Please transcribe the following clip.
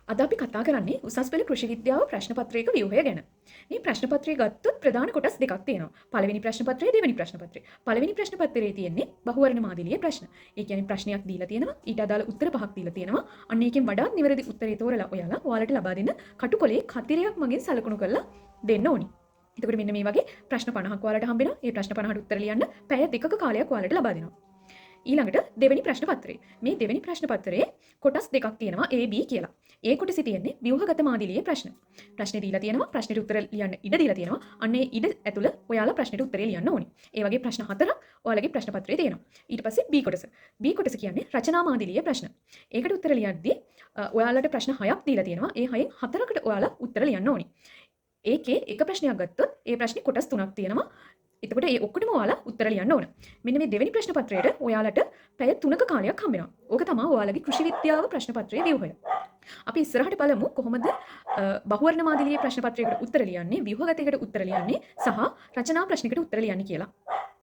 අද අපි කතා කරන්නේ උසස් පෙළ කෘෂි විද්‍යාව ප්‍රශ්න පත්‍රයක ව්‍යුහය ගැන. මේ ප්‍රශ්න පත්‍රය ගත්තොත් ප්‍රධාන කොටස් දෙකක් තියෙනවා. පළවෙනි ප්‍රශ්න පත්‍රය, දෙවෙනි ප්‍රශ්න පත්‍රය. පළවෙනි ප්‍රශ්න පත්‍රයේ තියෙන්නේ බහුවර්ණ මාදිලියේ ප්‍රශ්න. ඒ කියන්නේ ප්‍රශ්නයක් දීලා තියෙනවා, ඊට අදාළ උත්තර පහක් දීලා තියෙනවා. අන්න ඒකෙන් වඩාත් නිවැරදි උත්තරේ තෝරලා ඔයාලා ඔයාලට ලබා දෙන්න කටුකොලේ කතිරයක් මගින් සලකුණු කරලා දෙන්න ඕනි. එතකොට මෙන්න මේ වගේ ප්‍රශ්න 50ක් ඔයාලට හම්බ වෙනවා. මේ ප්‍රශ්න 50ට උත්තර ලියන්න පැය දෙකක කාලයක් ඔයාලට ලබා දෙනවා. ඊළඟට දෙවෙනි ප්‍රශ්න පත්‍රය. මේ දෙවෙනි ප්‍රශ්න පත්‍රයේ කොටස් දෙකක් තියෙනවා A B කියලා. ඒ කොටසේ තියෙන්නේ ව්‍යුහගත මාදිලියේ ප්‍රශ්න. ප්‍රශ්නේ දීලා තියෙනවා, ප්‍රශ්නෙට උත්තර ලියන්න ඉඩ දීලා තියෙනවා. අන්න ඒ ඉඩ ඇතුළ ඔයාලා ප්‍රශ්නෙට උත්තරේ ලියන්න ඕනි. ඒ වගේ ප්‍රශ්න හතරක් ඔයාලගේ ප්‍රශ්න පත්‍රයේ තියෙනවා. ඊට පස්සේ B කොටස. B කොටස කියන්නේ රචනා මාදිලියේ ප්‍රශ්න. ඒකට උත්තර ලියද්දී ඔයාලට ප්‍රශ්න 6ක් දීලා තියෙනවා. ඒ 6න් 4කට ඔයාලා උත්තර ලියන්න ඕනි. ඒකේ එක ප්‍රශ්නයක් ගත්තොත් ඒ ප්‍රශ්නේ කොටස් 3ක් තියෙනවා. එතකොට ඒ ඔක්කොටම ඔයාලා උත්තර ලියන්න ඕන. මෙන්න මේ දෙවෙනි ප්‍රශ්න පත්‍රයට ඔයාලට පැය 3ක කාලයක් හම්බ වෙනවා. ඕක තමයි ඔයාලගේ කෘෂි විද්‍යාව ප්‍රශ්න පත්‍රයේ ව්‍යුහය. අපි ඉස්සරහට බලමු කොහොමද බහුවර්ණ මාදිලියේ ප්‍රශ්න පත්‍රයකට උත්තර ලියන්නේ, ව්‍යුහගතයකට උත්තර ලියන්නේ සහ රචනා ප්‍රශ්නයකට උත්තර ලියන්නේ කියලා.